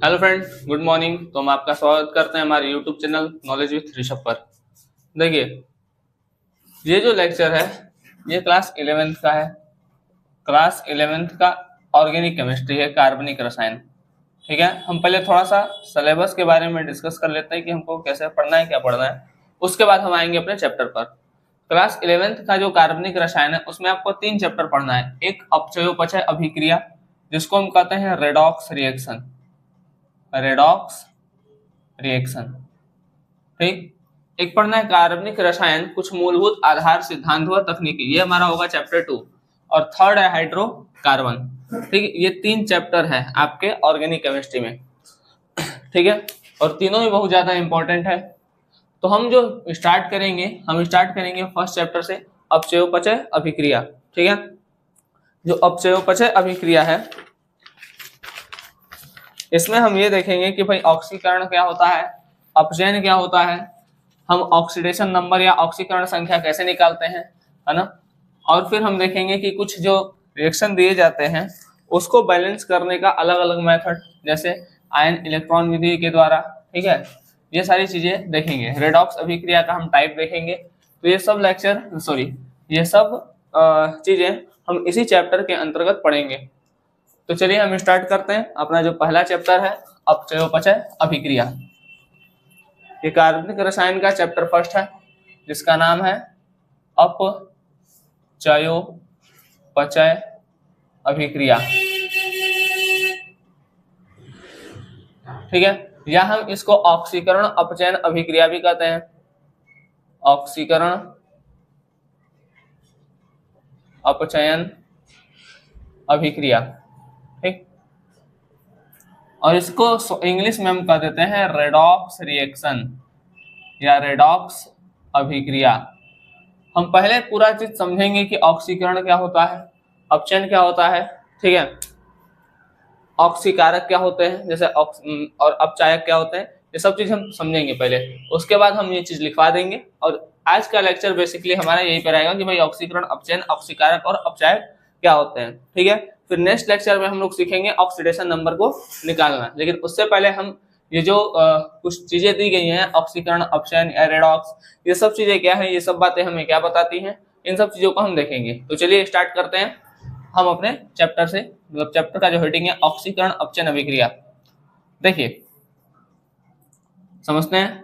Hello friend, good morning. तो हम आपका स्वागत करते हैं हमारे YouTube channel knowledge with Rishabh पर। देखिए, ये जो लेक्चर है ये क्लास 11th का है। क्लास 11th का ऑर्गेनिक केमिस्ट्री है, कार्बनिक रसायन। ठीक है, हम पहले थोड़ा सा सिलेबस के बारे में डिस्कस कर लेते हैं कि हमको कैसे पढ़ना है, क्या पढ़ना है। उसके बाद हम आएंगे अपने चैप्टर पर। क्लास 11th का जो कार्बनिक रसायन है उसमें आपको 3 चैप्टर पढ़ना है। एक अपचयोपचय अभिक्रिया, जिसको हम कहते हैं रेडॉक्स रिएक्शन। रेडॉक्स रिएक्शन, ठीक। एक पढ़ना है कार्बनिक रसायन, कुछ मूलभूत आधार सिद्धांत व तकनीकी, ये हमारा होगा चैप्टर 2। और थर्ड है हाइड्रोकार्बन। ठीक, ये 3 चैप्टर है आपके ऑर्गेनिक केमिस्ट्री में। ठीक है, और तीनों ही बहुत ज्यादा इंपॉर्टेंट है। तो हम जो स्टार्ट करेंगे, हम स्टार्ट करेंगे फर्स्ट चैप्टर से, अपचयोपचय अभिक्रिया। ठीक है, जो अपचयोपचय अभिक्रिया है इसमें हम ये देखेंगे कि भाई ऑक्सीकरण क्या होता है, अपचयन क्या होता है, हम ऑक्सीडेशन नंबर या ऑक्सीकरण संख्या कैसे निकालते हैं, है ना। और फिर हम देखेंगे कि कुछ जो रिएक्शन दिए जाते हैं उसको बैलेंस करने का अलग अलग मेथड, जैसे आयन इलेक्ट्रॉन विधि के द्वारा। ठीक है, ये सारी चीजें देखेंगे। रेडॉक्स अभिक्रिया का हम टाइप देखेंगे। तो ये सब ये सब चीजें हम इसी चैप्टर के अंतर्गत पढ़ेंगे। तो चलिए हम स्टार्ट करते हैं अपना जो पहला चैप्टर है, अपचयोपचय अभिक्रिया। ये कार्बनिक रसायन का चैप्टर फर्स्ट है, जिसका नाम है अपचयोपचय अभिक्रिया। ठीक है, या हम इसको ऑक्सीकरण अपचयन अभिक्रिया भी कहते हैं। ऑक्सीकरण अपचयन अभिक्रिया, ठीक। और इसको इंग्लिश में हम कह देते हैं रेडॉक्स रिएक्शन या रेडॉक्स अभिक्रिया। हम पहले पूरा चीज समझेंगे कि ऑक्सीकरण क्या होता है, अपचयन क्या होता है, ठीक है, ऑक्सीकारक क्या होते हैं, जैसे और अपचायक क्या होते हैं, ये सब चीज हम समझेंगे पहले। उसके बाद हम ये चीज लिखवा देंगे। और आज का लेक्चर बेसिकली हमारा यही पर आएगा कि भाई ऑक्सीकरण, अपचयन, ऑक्सीकारक और अपचायक क्या होते हैं। ठीक है, फिर नेक्स्ट लेक्चर में हम लोग सीखेंगे ऑक्सीडेशन नंबर को निकालना। लेकिन उससे पहले हम ये जो कुछ चीजें दी गई हैं, ऑक्सीकरण, अपचयन, रेडॉक्स, ये सब चीजें क्या है, ये सब बातें हमें क्या बताती हैं, इन सब चीजों को हम देखेंगे। तो चलिए स्टार्ट करते हैं हम अपने चैप्टर से। मतलब चैप्टर का जो हेडिंग है ऑक्सीकरण अपचयन अभिक्रिया। देखिए, समझते हैं।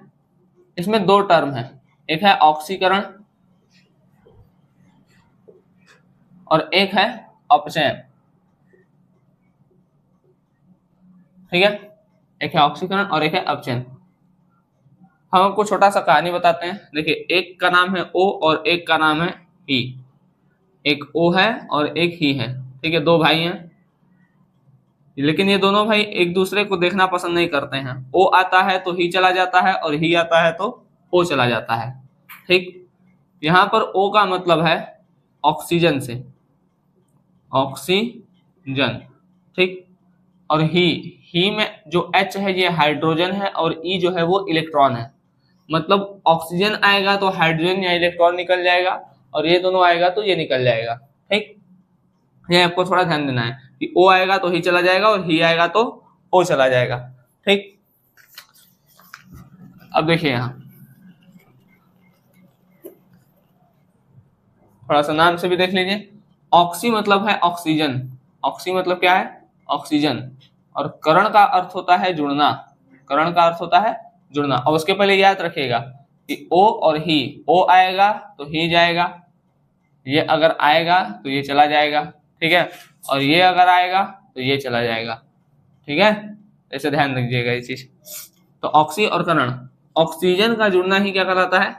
इसमें 2 टर्म है, एक है ऑक्सीकरण और एक है अपचयन। ठीक है, एक है ऑक्सीकरण और एक है अपचयन। हम आपको छोटा सा कहानी बताते हैं। देखिए, एक का नाम है ओ और एक का नाम है ही। एक ओ है और एक ही है। ठीक है, 2 भाई हैं, लेकिन ये दोनों भाई एक दूसरे को देखना पसंद नहीं करते हैं। ओ आता है तो ही चला जाता है और ही आता है तो ओ चला जाता है। ठीक, यहां पर ओ का मतलब है ऑक्सीजन से, ऑक्सीजन। ठीक, और ही में जो H है ये हाइड्रोजन है और ई जो है वो इलेक्ट्रॉन है। मतलब ऑक्सीजन आएगा तो हाइड्रोजन या इलेक्ट्रॉन निकल जाएगा, और ये दोनों आएगा तो ये निकल जाएगा। ठीक, ये आपको थोड़ा ध्यान देना है कि ओ आएगा तो ही चला जाएगा और ही आएगा तो ओ चला जाएगा। ठीक, अब देखिए यहां थोड़ा सा नाम से भी देख लीजिए। ऑक्सी मतलब है ऑक्सीजन। ऑक्सी मतलब क्या है, ऑक्सीजन। और करण का अर्थ होता है जुड़ना। करण का अर्थ होता है जुड़ना। और उसके पहले याद रखिएगा कि ओ और ही, ओ आएगा तो ही जाएगा, ये अगर आएगा तो ये चला जाएगा। ठीक है, और ये अगर आएगा तो ये चला जाएगा। ठीक है, ऐसे ध्यान रखिएगा ये चीज। तो ऑक्सी और करण, ऑक्सीजन का जुड़ना ही क्या कहलाता है,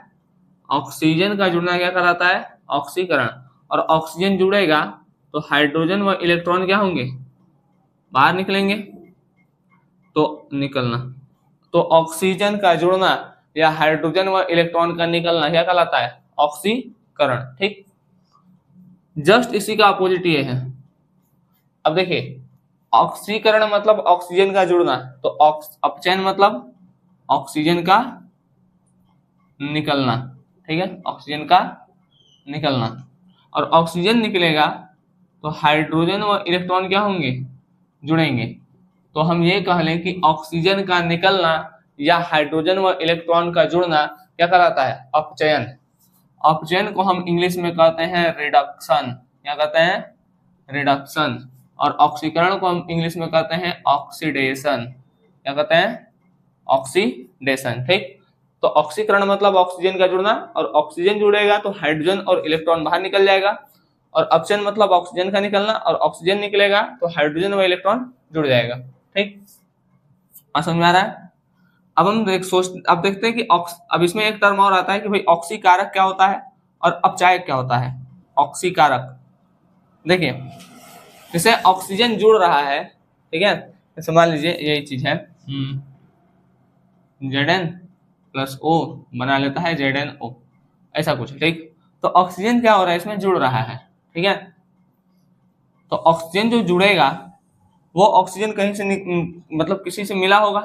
ऑक्सीजन का जुड़ना क्या कहलाता है, ऑक्सीकरण। और ऑक्सीजन जुड़ेगा तो हाइड्रोजन व इलेक्ट्रॉन क्या होंगे, बाहर निकलेंगे, तो निकलना। तो ऑक्सीजन का जुड़ना या हाइड्रोजन व इलेक्ट्रॉन का निकलना क्या कहलाता है, ऑक्सीकरण। ठीक, जस्ट इसी का अपोजिट ये है। अब देखिए, ऑक्सीकरण मतलब ऑक्सीजन का जुड़ना, तो अपचयन मतलब ऑक्सीजन का निकलना। ठीक है, ऑक्सीजन का निकलना। और ऑक्सीजन निकलेगा तो हाइड्रोजन व इलेक्ट्रॉन क्या होंगे, जुड़ेंगे। तो हम ये कह लें कि ऑक्सीजन का निकलना या हाइड्रोजन व इलेक्ट्रॉन का जुड़ना क्या कहलाता है? अपचयन। अपचयन को हम इंग्लिश में कहते हैं रिडक्शन। क्या कहते हैं? रिडक्शन। और ऑक्सीकरण को हम इंग्लिश में कहते हैं ऑक्सीडेशन। क्या कहते हैं? ऑक्सीडेशन। ठीक, तो ऑक्सीकरण मतलब ऑक्सीजन का जुड़ना, और ऑक्सीजन जुड़ेगा तो हाइड्रोजन और इलेक्ट्रॉन बाहर निकल जाएगा, और अपचयन मतलब ऑक्सीजन का निकलना, और ऑक्सीजन निकलेगा तो हाइड्रोजन व इलेक्ट्रॉन जुड़ जाएगा। ठीक, समझ में आ रहा है? अब हम अब देखते हैं कि अब इसमें एक टर्म और आता है कि भाई ऑक्सीकारक क्या होता है और अपचायक क्या होता है। ऑक्सीकारक, देखिए जैसे ऑक्सीजन जुड़ रहा है, ठीक है, जैसे मान लीजिए यही चीज है Zn प्लस O बना लेता है ZnO, ऐसा कुछ। ठीक, तो ऑक्सीजन क्या हो रहा है? इसमें जुड़ रहा है। ठीक है, तो ऑक्सीजन जो जुड़ेगा वो ऑक्सीजन कहीं से मतलब किसी से मिला होगा,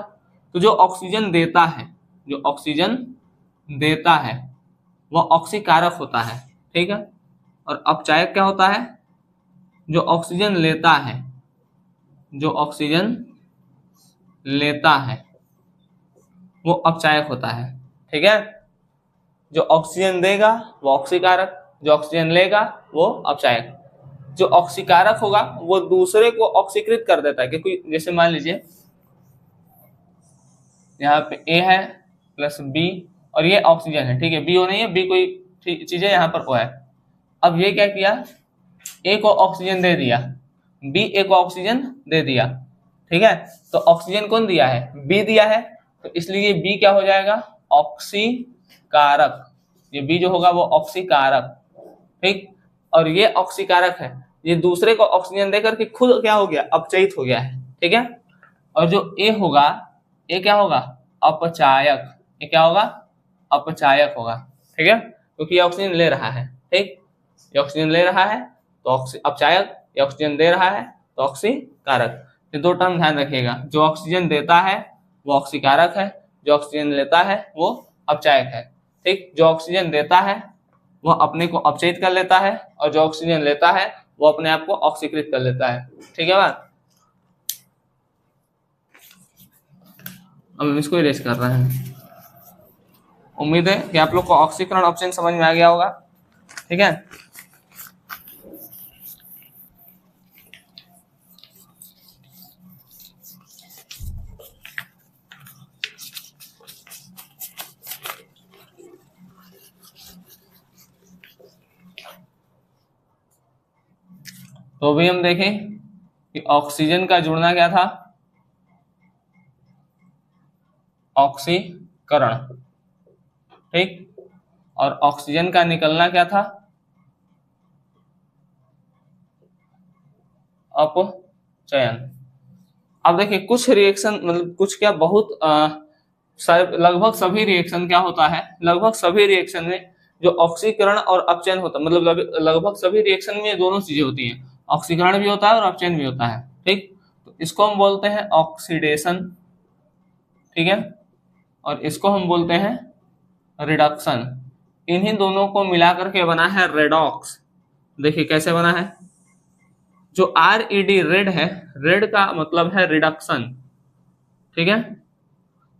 तो जो ऑक्सीजन देता है, जो ऑक्सीजन देता है वो ऑक्सीकारक होता है। ठीक है, और अपचायक क्या होता है? जो ऑक्सीजन लेता है, जो ऑक्सीजन लेता है वो अपचायक होता है। ठीक है, जो ऑक्सीजन देगा वो ऑक्सीकारक, जो ऑक्सीजन लेगा वो अपचायक। जो ऑक्सीकारक होगा वो दूसरे को ऑक्सीकृत कर देता है, क्योंकि जैसे मान लीजिए यहाँ पे A है प्लस B और ये ऑक्सीजन है। ठीक है, B O नहीं है, B कोई चीज है, यहाँ पर O है। अब ये क्या किया? A को ऑक्सीजन दे दिया, B A को ऑक्सीजन दे दिया। ठीक है, तो ऑक्सीजन कौन दिया है? B दिया है, तो इसलिए B क्या हो जाएगा? ऑक्सीकारक। ये B जो होगा वो ऑक्सीकारक। ठीक, और ये ऑक्सीकारक है, ये दूसरे को ऑक्सीजन देकर के खुद क्या हो गया? अपचयित हो गया है। ठीक है, और जो A होगा, ये क्या होगा? अपचायक। ये क्या होगा? अपचायक होगा। ठीक है, क्योंकि ये ऑक्सीजन ले रहा है। ठीक, ये ऑक्सीजन ले रहा है तो अपचायक, ये ऑक्सीजन दे रहा है तो ऑक्सीकारक। ये दो टर्म ध्यान रखिएगा, जो ऑक्सीजन देता है वो ऑक्सीकारक है, जो ऑक्सीजन लेता है वो अपचायक है। ठीक, जो ऑक्सीजन देता है वो अपने को अपचयित कर लेता है, और जो ऑक्सीजन लेता है वो अपने आप को ऑक्सीकृत कर लेता है। ठीक है बात? अब हम इसको इरेज कर रहे हैं। उम्मीद है कि आप लोग को ऑक्सीकरण ऑप्शन समझ में आ गया होगा। ठीक है, तो भी हम देखें कि ऑक्सीजन का जुड़ना क्या था? ऑक्सीकरण। ठीक, और ऑक्सीजन का निकलना क्या था? अपचयन। अब देखिए कुछ रिएक्शन, मतलब कुछ क्या, बहुत लगभग सभी रिएक्शन क्या होता है? लगभग सभी रिएक्शन में जो ऑक्सीकरण और अपचयन होता है, मतलब लगभग सभी रिएक्शन में दोनों चीजें होती हैं, ऑक्सीकरण भी होता है और अपचयन भी होता है। ठीक, तो इसको हम बोलते हैं ऑक्सीडेशन। ठीक है, और इसको हम बोलते हैं रिडक्शन। इन्हीं दोनों को मिलाकर के बना है रेडॉक्स। देखिए कैसे बना है, जो RED रेड है, रेड का मतलब है रिडक्शन। ठीक है,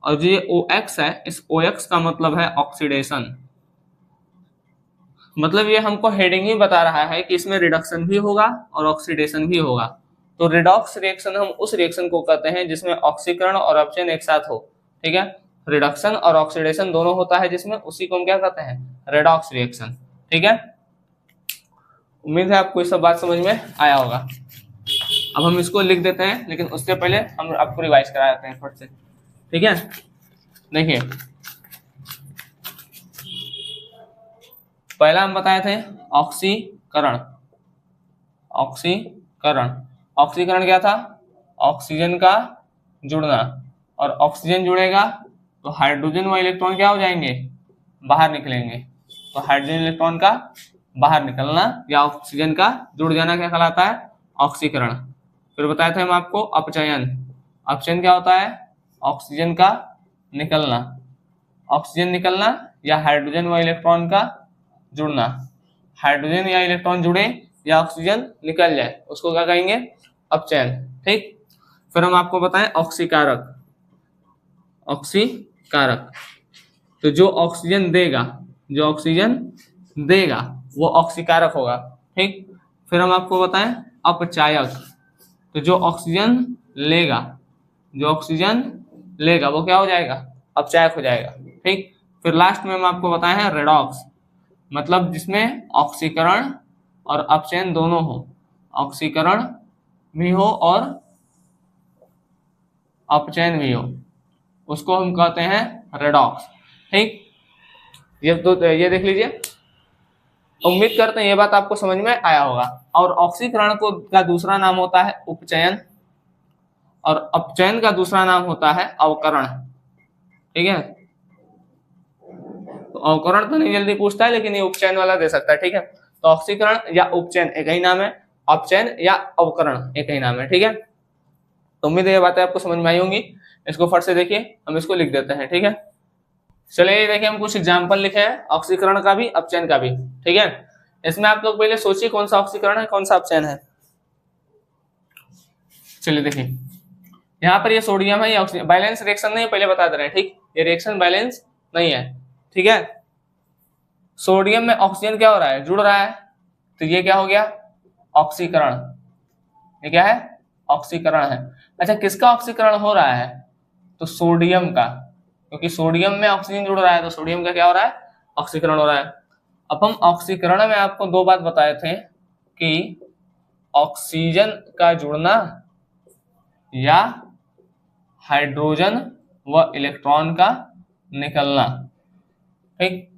और जो ये OX है, इस OX का मतलब है ऑक्सीडेशन। मतलब ये हमको हेडिंग ही बता रहा है कि इसमें रिडक्शन भी होगा और ऑक्सीडेशन भी होगा। तो रिडॉक्स रिएक्शन हम उस रिएक्शन को कहते हैं जिसमें ऑक्सीकरण और अपचयन एक साथ हो। ठीक है, रिडक्शन और ऑक्सीडेशन दोनों होता है जिसमें, उसी को हम क्या कहते हैं? Redox reaction. ठीक है, उम्मीद है आपको ये सब बात समझ में आया होगा। अब हम इसको लिख देते हैं, लेकिन उससे पहले हम आपको रिवाइज करा देते हैं फट से। ठीक है, देखिए पहला हम बताए थे ऑक्सीकरण। ऑक्सीकरण, ऑक्सीकरण क्या था? ऑक्सीजन का जुड़ना, और ऑक्सीजन जुड़ेगा तो हाइड्रोजन व इलेक्ट्रॉन क्या हो जाएंगे? बाहर निकलेंगे। तो हाइड्रोजन इलेक्ट्रॉन का बाहर निकलना या ऑक्सीजन का जुड़ जाना क्या कहलाता है? ऑक्सीकरण। फिर बताए थे हम आपको अपचयन। अपचयन क्या होता है? ऑक्सीजन का निकलना, ऑक्सीजन निकलना या हाइड्रोजन व इलेक्ट्रॉन का जुड़ना। हाइड्रोजन या इलेक्ट्रॉन जुड़े या ऑक्सीजन निकल जाए, उसको क्या कहेंगे? अपचयन। ठीक, फिर हम आपको बताएं ऑक्सीकारक। ऑक्सीकारक तो जो ऑक्सीजन देगा वो ऑक्सीकारक होगा, ठीक। फिर हम आपको बताएं अपचायक, तो जो ऑक्सीजन लेगा वो क्या हो जाएगा, अपचायक हो जाएगा, ठीक। फिर लास्ट में हम आपको बताए हैं रेडॉक्स, मतलब जिसमें ऑक्सीकरण और अपचयन दोनों हो, ऑक्सीकरण भी हो और अपचयन भी हो, उसको हम कहते हैं रेडॉक्स, ठीक। ये देख लीजिए। उम्मीद करते हैं ये बात आपको समझ में आया होगा। और ऑक्सीकरण का दूसरा नाम होता है उपचयन और अपचयन का दूसरा नाम होता है अवकरण, ठीक है। तो अवकरण तो नहीं जल्दी पूछता है, लेकिन ये उपचयन वाला दे सकता है, ठीक है। तो ऑक्सीकरण या उपचयन एक ही नाम है, अपचयन या अवकरण एक ही नाम है, ठीक है। तो उम्मीद है ये बातें आपको समझ में आई होंगी। इसको फट से देखिए, हम इसको लिख देते हैं, ठीक है। चलिए देखिए, हम कुछ एग्जाम्पल लिखे हैं ऑक्सीकरण का भी अपचयन का भी, ठीक है। इसमें आप लोग पहले सोचिए कौन सा ऑक्सीकरण है कौन सा अपचयन है। चलिए देखिए, यहाँ पर ये सोडियम है, ये ऑक्सीजन, बैलेंस रिएक्शन नहीं है, पहले बता दे रहे हैं, ठीक। ये रिएक्शन बैलेंस नहीं है, ठीक है। सोडियम में ऑक्सीजन क्या हो रहा है, जुड़ रहा है, तो ये क्या हो गया, ऑक्सीकरण। ये क्या है, ऑक्सीकरण है। अच्छा, किसका ऑक्सीकरण हो रहा है, तो सोडियम का, क्योंकि सोडियम में ऑक्सीजन जुड़ रहा है तो सोडियम का क्या हो रहा है, ऑक्सीकरण हो रहा है। अब हम ऑक्सीकरण में आपको दो बात बताए थे कि ऑक्सीजन का जुड़ना या हाइड्रोजन व इलेक्ट्रॉन का निकलना, ठीक।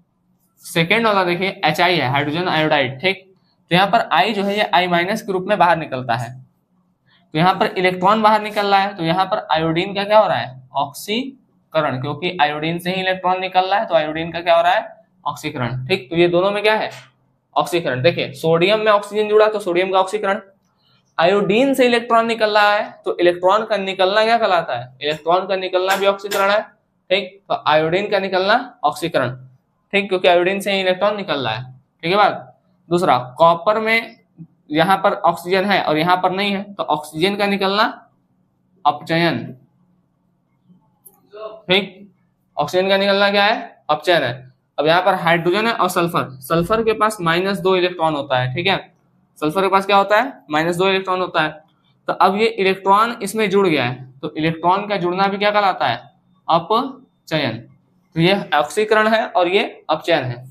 सेकेंड वाला देखिए HI है, हाइड्रोजन आयोडाइड, ठीक। तो यहाँ पर I जो है ये I- के रूप में बाहर निकलता है, तो यहाँ पर इलेक्ट्रॉन बाहर निकल रहा है, तो यहाँ पर आयोडीन का क्या हो रहा है, ऑक्सीकरण, क्योंकि आयोडीन से ही इलेक्ट्रॉन निकल रहा है तो आयोडीन का क्या हो रहा है, ऑक्सीकरण, ठीक। तो ये दोनों में क्या है, ऑक्सीकरण। देखिए, सोडियम में ऑक्सीजन जुड़ा तो सोडियम का ऑक्सीकरण, आयोडीन से इलेक्ट्रॉन निकल रहा है तो इलेक्ट्रॉन का निकलना क्या कहलाता है, इलेक्ट्रॉन का निकलना भी ऑक्सीकरण है, ठीक। तो आयोडीन का निकलना ऑक्सीकरण, ठीक, क्योंकि आयोडीन से ही इलेक्ट्रॉन निकल रहा है, ठीक है बात। दूसरा, कॉपर में यहाँ पर ऑक्सीजन है और यहाँ पर नहीं है तो ऑक्सीजन का निकलना अपचयन, ठीक। ऑक्सीजन का निकलना क्या है, अपचयन है। अब यहाँ पर हाइड्रोजन है और सल्फर के पास -2 इलेक्ट्रॉन होता है, ठीक है। सल्फर के पास क्या होता है, -2 इलेक्ट्रॉन होता है। तो अब ये इलेक्ट्रॉन इसमें जुड़ गया है तो इलेक्ट्रॉन का जुड़ना भी क्या कहलाता है, अपचयन। तो ये ऑक्सीकरण है और ये अपचयन है।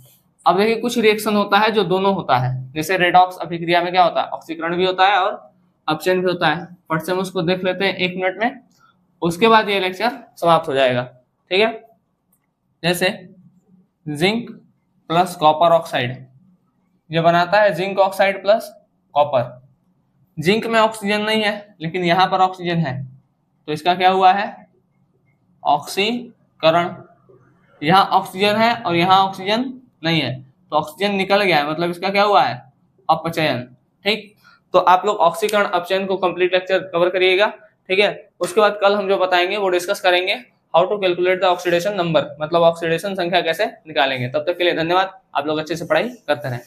अब देखिए, कुछ रिएक्शन होता है जो दोनों होता है, जैसे रेडॉक्स अभिक्रिया में क्या होता है, ऑक्सीकरण भी होता है और अपचयन भी होता है। फट से हम उसको देख लेते हैं 1 मिनट में, उसके बाद ये लेक्चर समाप्त हो जाएगा, ठीक है। जैसे जिंक प्लस कॉपर ऑक्साइड, ये बनाता है zinc oxide plus copper. Zinc में ऑक्सीजन नहीं है लेकिन यहाँ पर ऑक्सीजन है, तो इसका क्या हुआ है, ऑक्सीकरण। यहाँ ऑक्सीजन है और यहाँ ऑक्सीजन नहीं है तो ऑक्सीजन निकल गया है, मतलब इसका क्या हुआ है, अपचयन, ठीक। तो आप लोग ऑक्सीकरण अपचयन को कंप्लीट लेक्चर कवर करिएगा, ठीक है। उसके बाद कल हम जो बताएंगे वो डिस्कस करेंगे how to calculate the oxidation number, मतलब ऑक्सीडेशन संख्या कैसे निकालेंगे। तब तक के लिए धन्यवाद, आप लोग अच्छे से पढ़ाई करते रहें।